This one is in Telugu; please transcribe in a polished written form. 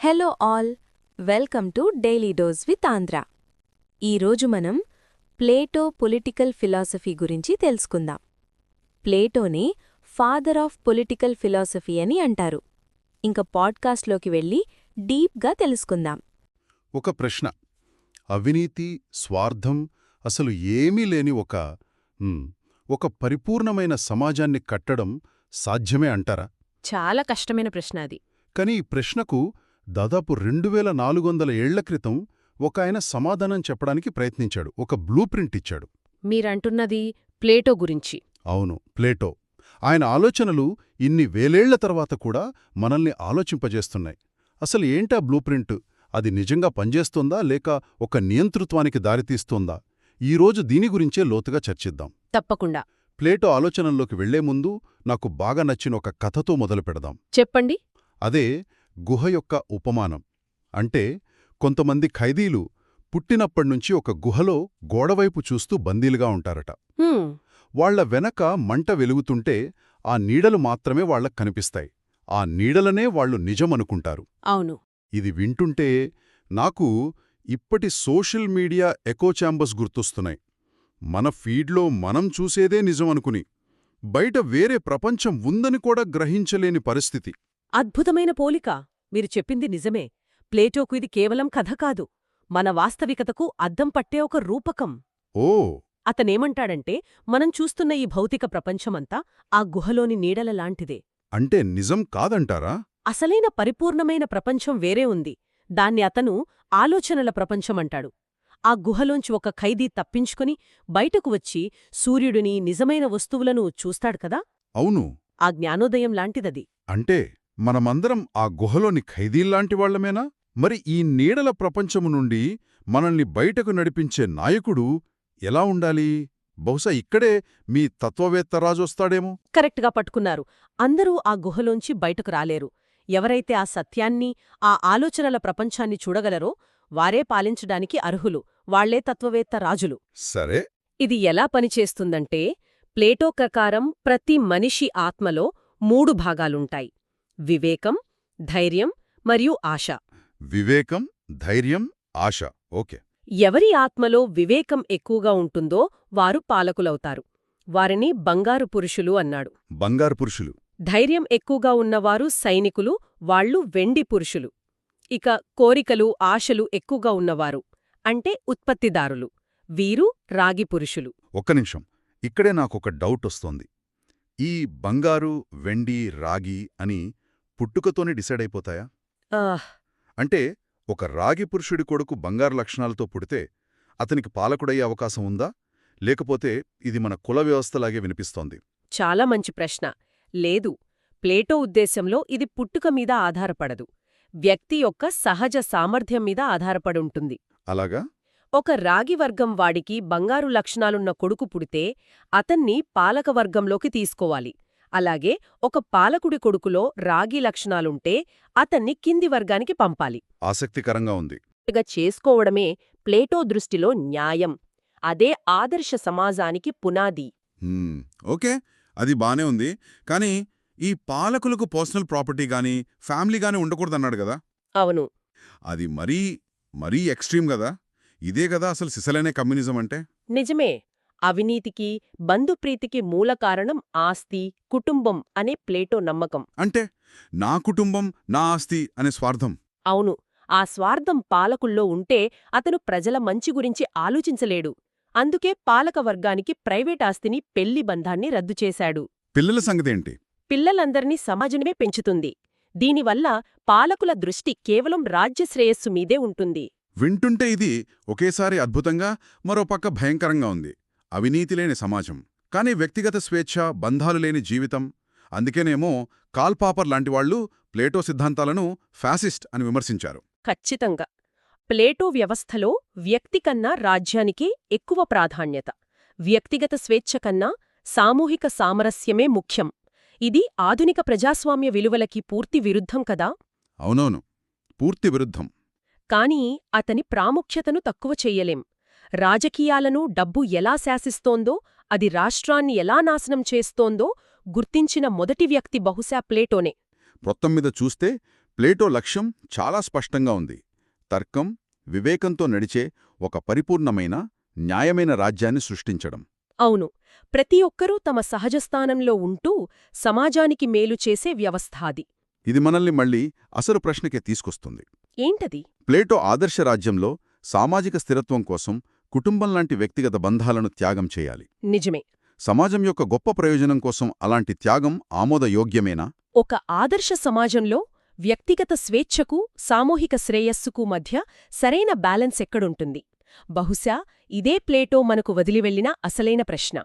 Hello all, welcome to daily dose with Andhra. ఈరోజు మనం ప్లేటో పొలిటికల్ ఫిలాసఫీ గురించి తెలుసుకుందాం. ప్లేటోని ఫాదర్ ఆఫ్ పొలిటికల్ ఫిలాసఫీ అని అంటారు. ఇంక పాడ్కాస్ట్లోకి వెళ్ళి డీప్గా తెలుసుకుందాం. ఒక ప్రశ్న. అవినీతి, స్వార్థం అసలు ఏమీ లేని ఒక పరిపూర్ణమైన సమాజాన్ని కట్టడం సాధ్యమే అంటారా? చాలా కష్టమైన ప్రశ్న అది. కాని ఈ ప్రశ్నకు దాదాపు 2400 ఏళ్ల క్రితం ఒక ఆయన సమాధానం చెప్పడానికి ప్రయత్నించాడు. ఒక బ్లూ ప్రింట్ ఇచ్చాడు. మీరంటున్నది ప్లేటో గురించి. అవును, ప్లేటో. ఆయన ఆలోచనలు ఇన్ని వేలేళ్ల తర్వాత కూడా మనల్ని ఆలోచింపజేస్తున్నాయి. అసలు ఏంటా బ్లూ ప్రింట్? అది నిజంగా పనిచేస్తోందా లేక ఒక నియంతృత్వానికి దారితీస్తోందా? ఈరోజు దీని గురించే లోతుగా చర్చిద్దాం. తప్పకుండా. ప్లేటో ఆలోచనల్లోకి వెళ్లే ముందు నాకు బాగా నచ్చిన ఒక కథతో మొదలుపెడదాం. చెప్పండి. అదే గుహ యొక్క ఉపమానం. అంటే కొంతమంది ఖైదీలు పుట్టినప్పటినుంచి ఒక గుహలో గోడవైపు చూస్తూ బందీలుగా ఉంటారట. వాళ్ల వెనక మంట వెలుగుతుంటే ఆ నీడలు మాత్రమే వాళ్లకు కనిపిస్తాయి. ఆ నీడలనే వాళ్లు నిజమనుకుంటారు. అవును. ఇది వింటుంటే నాకు ఇప్పటి సోషల్ మీడియా ఎకోచాంబర్స్ గుర్తొస్తున్నాయి. మన ఫీడ్లో మనం చూసేదే నిజమనుకుని బయట వేరే ప్రపంచం ఉందని కూడా గ్రహించలేని పరిస్థితి. అద్భుతమైన పోలిక. మీరు చెప్పింది నిజమే. ప్లేటోకు ఇది కేవలం కథ కాదు, మన వాస్తవికతకు అద్దం పట్టే ఒక రూపకం. ఓ! అతనేమంటాడంటే, మనం చూస్తున్న ఈ భౌతిక ప్రపంచమంతా ఆ గుహలోని నీడలలాంటిదే. అంటే నిజం కాదంటారా? అసలైన పరిపూర్ణమైన ప్రపంచం వేరే ఉంది. దాన్ని అతను ఆలోచనల ప్రపంచమంటాడు. ఆ గుహలోంచి ఒక ఖైదీ తప్పించుకుని బయటకు వచ్చి సూర్యుడిని, నిజమైన వస్తువులను చూస్తాడు కదా. అవును. ఆ జ్ఞానోదయం లాంటిదది. అంటే మనమందరం ఆ గుహలోని ఖైదీల్లాంటి వాళ్లమేనా? మరి ఈ నీడల ప్రపంచము నుండి మనల్ని బయటకు నడిపించే నాయకుడు ఎలా ఉండాలి? బహుశా ఇక్కడే మీ తత్వవేత్త రాజొస్తాడేమో. కరెక్ట్గా పట్టుకున్నారు. అందరూ ఆ గుహలోంచి బయటకు రాలేరు. ఎవరైతే ఆ సత్యాన్ని, ఆ ఆలోచనల ప్రపంచాన్ని చూడగలరో వారే పాలించడానికి అర్హులు. వాళ్లే తత్వవేత్త రాజులు. సరే. ఇది ఎలా పనిచేస్తుందంటే, ప్లేటో ప్రకారం ప్రతి మనిషి ఆత్మలో 3 భాగాలుంటాయి: వివేకం, ధైర్యం మరియు ఆశ. వివేకం, ధైర్యం, ఆశ. ఓకే. ఎవరి ఆత్మలో వివేకం ఎక్కువగా ఉంటుందో వారు పాలకులవుతారు. వారిని బంగారు పురుషులు అన్నాడు. బంగారు పురుషులు. ధైర్యం ఎక్కువగా ఉన్నవారు సైనికులు, వాళ్లు వెండి పురుషులు. ఇక కోరికలు, ఆశలు ఎక్కువగా ఉన్నవారు అంటే ఉత్పత్తిదారులు, వీరు రాగి పురుషులు. ఒక్క నిమిషం, ఇక్కడే నాకొక డౌట్ వస్తోంది. ఈ బంగారు, వెండి, రాగి అని పుట్టుకతోనే డిసైడ్ అయిపోతాయా? అంటే ఒక రాగి పురుషుడి కొడుకు బంగారు లక్షణాలతో పుడితే అతనికి పాలకుడయ్యే అవకాశం ఉందా? లేకపోతే ఇది మన కుల వ్యవస్థలాగే వినిపిస్తోంది? చాలా మంచి ప్రశ్న. లేదు. ప్లేటో ఉద్దేశంలో ఇది పుట్టుక మీద ఆధారపడదు, వ్యక్తి యొక్క సహజ సామర్థ్యం మీద ఆధారపడుంటుంది. అలాగా? ఒక రాగివర్గం వాడికి బంగారు లక్షణాలున్న కొడుకు పుడితే అతన్ని పాలకవర్గంలోకి తీసుకోవాలి. అలాగే ఒక పాలకుడి కొడుకులో రాగి లక్షణాలుంటే అతన్ని కింది వర్గానికి పంపాలి. ఆసక్తికరంగా ఉంది. చేసుకోవడమే ప్లేటో దృష్టిలో న్యాయం. అదే ఆదర్శ సమాజానికి పునాది. ఓకే, అది బానే ఉంది. కానీ ఈ పాలకులకు పర్సనల్ ప్రాపర్టీ గానీ ఫ్యామిలీ గానీ ఉండకూడదన్నాడు గదా. అవును. అది మరీ ఎక్స్ట్రీమ్ గదా. ఇదే గదా అసలు సిసలైన కమ్యూనిజం అంటే. నిజమే. అవినీతికి, బంధుప్రీతికి మూల కారణం ఆస్తి, కుటుంబం అనే ప్లేటో నమ్మకం. అంటే నా కుటుంబం, నా ఆస్తి అనే స్వార్థం. అవును. ఆ స్వార్థం పాలకుల్లో ఉంటే అతను ప్రజల మంచి గురించి ఆలోచించలేడు. అందుకే పాలకవర్గానికి ప్రైవేట్ ఆస్తిని, పెళ్లి బంధాన్ని రద్దు చేశాడు. పిల్లల సంగతేంటి? పిల్లలందర్నీ సమాజమే పెంచుతుంది. దీనివల్ల పాలకుల దృష్టి కేవలం రాజ్యశ్రేయస్సు మీదే ఉంటుంది. వింటుంటే ఇది ఒకేసారి అద్భుతంగా, మరోపక్క భయంకరంగా ఉంది. అవినీతి లేని సమాజం, కానీ వ్యక్తిగత స్వేచ్ఛ, బంధాలు లేని జీవితం. అందుకేనేమో కార్ల్ పాపర్ లాంటివాళ్లు ప్లేటో సిద్ధాంతాలను ఫ్యాసిస్ట్ అని విమర్శించారు. ఖచ్చితంగా. ప్లేటో వ్యవస్థలో వ్యక్తి కన్నా రాజ్యానికే ఎక్కువ ప్రాధాన్యత. వ్యక్తిగత స్వేచ్ఛ కన్నా సామూహిక సామరస్యమే ముఖ్యం. ఇది ఆధునిక ప్రజాస్వామ్య విలువలకి పూర్తి విరుద్ధం కదా. అవునవును, పూర్తి విరుద్ధం. కానీ అతని ప్రాముఖ్యతను తక్కువ చెయ్యలేం. రాజకీయాలను డబ్బు ఎలా శాసిస్తోందో, అది రాష్ట్రాన్ని ఎలా నాశనం చేస్తోందో గుర్తించిన మొదటి వ్యక్తి బహుశా ప్లేటోనే. మొత్తం మీద చూస్తే ప్లేటో లక్ష్యం చాలా స్పష్టంగా ఉంది. తర్కం, వివేకంతో నడిచే ఒక పరిపూర్ణమైన, న్యాయమైన రాజ్యాన్ని సృష్టించడం. అవును, ప్రతి ఒక్కరూ తమ సహజస్థానంలో ఉంటూ సమాజానికి మేలు చేసే వ్యవస్థాది. ఇది మనల్ని మళ్ళీ అసలు ప్రశ్నకే తీసుకొస్తుంది. ఏంటది? ప్లేటో ఆదర్శ రాజ్యంలో సామాజిక స్థిరత్వం కోసం కుటుంబంలాంటి వ్యక్తిగత బంధాలను త్యాగం చేయాలి. నిజమే. సమాజం యొక్క గొప్ప ప్రయోజనం కోసం అలాంటి త్యాగం ఆమోదయోగ్యమేనా? ఒక ఆదర్శ సమాజంలో వ్యక్తిగత స్వేచ్ఛకు, సామూహిక శ్రేయస్సుకు మధ్య సరైన బ్యాలెన్స్ ఎక్కడుంటుంది? బహుశా ఇదే ప్లేటో మనకు వదిలివెళ్లిన అసలైన ప్రశ్న.